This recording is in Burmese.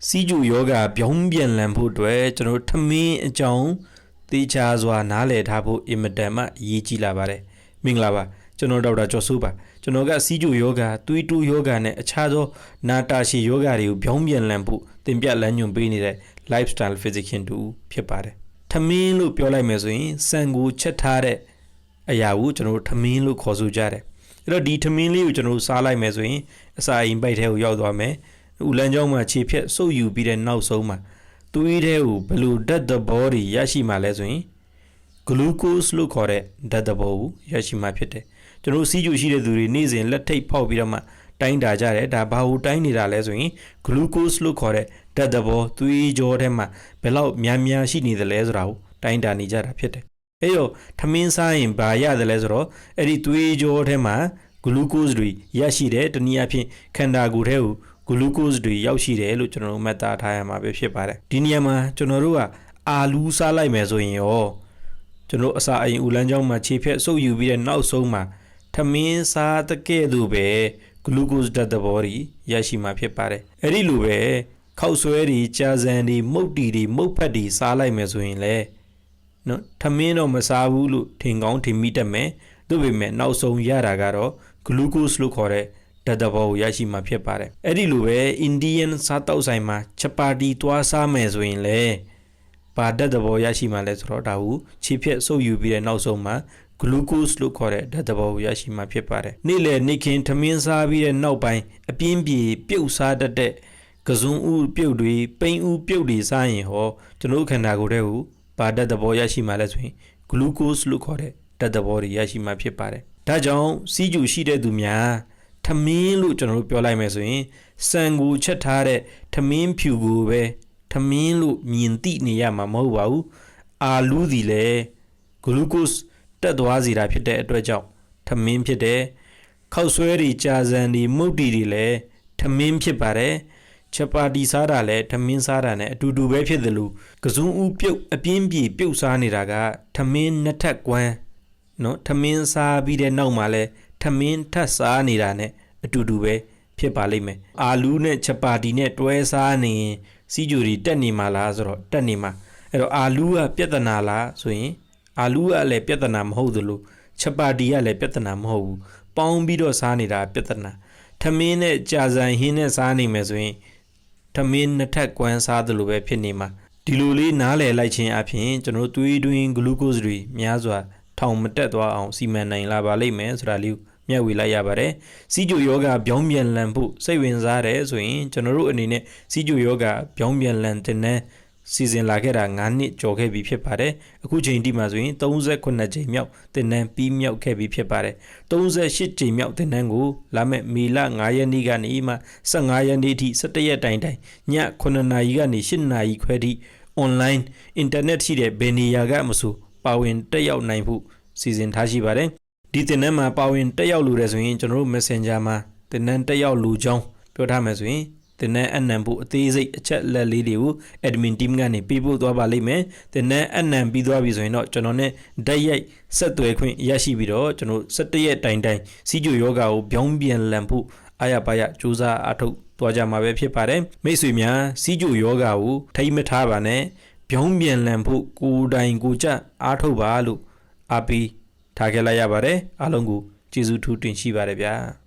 စီဂျူယောဂပြောင်းပြန်လည်ဖို့အတွက်ကျွန်တော်ထမင်းအကြောင်းတေချာစွာနားလည်ထားဖို့အင်မတန်မှအရေးကြီးလာပါတယ်မင်္ဂလာပါကျွန်တော်ဒေါက်တာကျော်စိုးပါကျွန်တော်ကစီဂျူယောဂသွေးတိုးယောဂနဲ့အခြားသောနာတာရှည်ယောဂတွေကိုပြောင်းပြန်လည်ဖို့သင်ပြလမ်းညွှန်ပေးနေတဲ့ lifestyle physician တူဖြစ်ပါတယ်ထမင်းလို့ပြောလိုက်မယ်ဆိုရင်စံကိုချက်ထားတဲ့အရာကိုကျွန်တော်ထမင်းလို့ခေါ်ဆိုကြတယ်အဲ့တော့ဒီထမင်းလေးကိုကျွန်တော်စားလိုက်မယ်ဆိုရင်အစာအိမ်ပိုက်ထဲကိုရောက်သွားမယ်ဦးလန်းကျောင်းမှာခြေဖြတ်စုပ်ယူပြီးတဲ့နောက်ဆုံးမှာသွေးထဲကိုဘယ်လိုဓာတ်သဘောတွေရရှိမှလဲဆိုရင် glucose လို့ခေါ်တဲ့ဓာတ်သဘောကိုရရှိမှဖြစ်တယ်ကျွန်တော်စီးကျူရှိတဲ့သူတွေနေ့စဉ်လက်ထိပ်ဖောက်ပြီးတော့မှတိုင်းတာကြတယ်ဒါဘာလို့တိုင်းနေတာလဲဆိုရင် glucose လို့ခေါ်တဲ့ဓာတ်သဘောသွေးကြောထဲမှာဘယ်လောက်များများရှိနေသလဲဆိုတာကိုတိုင်းတာနေကြတာဖြစ်တယ်အဲ့တော့ထမင်းစားရင်ဘာရတယ်လဲဆိုတော့အဲ့ဒီသွေးကြောထဲမှာ glucose တွေရရှိတယ်တနည်းအားဖြင့်ခန္ဓာကိုယ်ထဲကိုglucose တွေရောက်ရှိတယ်လို့ကျွန်တော်တို့မှတ်သားထားရမှာပဲဖြစ်ပါတယ်ဒီနေရာမှာကျွန်တော်တို့ကအာလူးစားလိုက်မယ်ဆိုရင်ရောကျွန်တော်အစာအိမ်ဦးလန်းကျောင်းမှာခြေဖြတ်စုပ်ယူပြီးတဲ့နောက်ဆုံးမှာထမင်းစားတဲ့ကဲ့သို့ပဲ glucose ဓာတ်သဘောတွေရရှိမှာဖြစ်ပါတယ်အဲ့ဒီလိုပဲခောက်ဆွဲတွေကြာဇံတွေမုတ်တီတွေမုတ်ဖက်တွေစားလိုက်မယ်ဆိုရင်လေနော်ထမင်းတော့မစားဘူးလို့ထင်ကောင်းထင်မိတတ်မယ်သို့ပေမဲ့နောက်ဆုံးရတာကတော့ glucose လို့ခေါ်တဲ့ဓာတ်သဘောကိုရရှိမှာဖြစ်ပါတယ်အဲ့ဒီလိုပဲ Indian စားတောက်ဆိုင်မှာချက်ပါတီသွားစားမယ်ဆိုရင်လေဘာဓာတ်သဘောရရှိမှာလဲဆိုတော့ဒါကိုခြေဖြတ်စုပ်ယူပြီးတဲ့နောက်ဆုံးမှာ glucose လို့ခေါ်တဲ့ဓာတ်သဘောကိုရရှိမှာဖြစ်ပါတယ်နေ့လယ်နေ့ခင်းထမင်းစားပြီးတဲ့နောက်ပိုင်းအပြင်းပြေပြုတ်စားတတ်တဲ့ကစွန်းဥပြုတ်တွေပိန်ဥပြုတ်တွေစားရင်ဟောကျွန်တော်ခန္ဓာကိုယ်ထဲကိုဘာဓာတ်သဘောရရှိမှာလဲဆိုရင် glucose လို့ခေါ်တဲ့ဓာတ်သဘောတွေရရှိမှာဖြစ်ပါတယ်ဒါကြောင့်စီးကျူရှိတဲ့သူများထမင်းလို့ကျွန်တော်တို့ပြောလိုက်မယ်ဆိုရင်စံကိုချက်ထားတဲ့ထမင်းဖြူကိုပဲထမင်းလို့မြင်သိနေရမှာမဟုတ်ပါဘူးအာလူးဒီလေ glucose တက်သွားစေတာဖြစ်တဲ့အတွက်ကြောင့်ထမင်းဖြစ်တယ်ခောက်ဆွဲတွေကြာဇံတွေမုတ်တီတွေလည်းထမင်းဖြစ်ပါတယ်ချက်ပါတီစားတာလည်းထမင်းစားတာနဲ့အတူတူပဲဖြစ်တယ်လို့ကစွန်းဥပြုတ်အပြင်းပြေပြုတ်စားနေတာကထမင်းနှစ်ထပ်ကွမ်းနော်ထမင်းစားပြီးတဲ့နောက်မှာလဲထမင်းထပ်စားနေတာနဲ့အတူတူပဲဖြစ်ပါလိမ့်မယ်အာလူးနဲ့ချက်ပါတီနဲ့တွဲစားနေရင်စီဂျူတွေတက်နေမှာလားဆိုတော့တက်နေမှာအဲ့တော့အာလူးကပြဿနာလားဆိုရင်အာလူးကလည်းပြဿနာမဟုတ်သလိုချက်ပါတီကလည်းပြဿနာမဟုတ်ဘူးပေါင်းပြီးတော့စားနေတာပြဿနာထမင်းနဲ့ကြာဇံဟင်းနဲ့စားနေမယ်ဆိုရင်ထမင်းနှစ်ထပ်ကွမ်းစားသလိုပဲဖြစ်နေမှာဒီလိုလေးနားလည်လိုက်ခြင်းအပြင်ကျွန်တော်သွေးတွင်း glucose တွေများစွာထောင်မတက်သွားအောင်စီမံနိုင်လာပါလိမ့်မယ်ဆိုတာလေးမျှဝေလိုက်ရပါတယ်စီဂျူယောဂပြောင်းပြန်လည်ဖို့စိတ်ဝင်စားတယ်ဆိုရင်ကျွန်တော်တို့အနေနဲ့စီဂျူယောဂပြောင်းပြန်လည်တဲ့နဲ့စီစဉ်လာခဲ့တာ9နှစ်ကျော်ခဲ့ပြီဖြစ်ပါတယ်အခုချိန်ထိမှာဆိုရင်38ချိန်မြောက်တင်နန်းပြီးမြောက်ခဲ့ပြီဖြစ်ပါတယ်38ချိန်မြောက်တင်နန်းကိုလာမယ့်မေလ9ရက်နေ့ကနေမှ15ရက်နေ့ထိ17ရက်တိုင်ည9နာရီကနေ10နာရီခွဲထိ online internet ရှိတဲ့ဘယ်နေရာကမဆိုပါဝင်တက်ရောက်နိုင်ဖို့စီစဉ်ထားရှိပါတယ်ဒီတင်နန်းမှာပါဝင်တက်ရောက်လို့ရဆိုရင်ကျွန်တော်တို့ Messenger မှာတင်နန်းတက်ရောက်လို့ကြောင်းပြောထားမယ်ဆိုရင်တင်နန်းအနံဖို့အသေးစိတ်အချက်လက်လေးတွေကို admin team ကနေပေးပို့သွားပါလိမ့်မယ်တင်နန်းအနံပြီးသွားပြီဆိုရင်တော့ကျွန်တော်နဲ့ဓာတ်ရိုက်ဆက်သွယ်ခွင့်ရရှိပြီးတော့ကျွန်တော်17ရက်တိုင်စီဂျူယောဂါကိုပြောင်းပြန်လည်ဖို့အားရပါရစူးစမ်းအားထုတ်သွားကြမှာပဲဖြစ်ပါတယ်မိတ်ဆွေများစီဂျူယောဂါကိုထိမထားပါနဲ့ပြောင်းပြန်လည်ဖို့ကိုယ်တိုင်ကိုကြအားထုတ်ပါလို့အားပေးထားခဲ့လိုက်ရပါတယ်အားလုံးကိုကျေးဇူးထူးတင်ရှိပါတယ်ဗျာ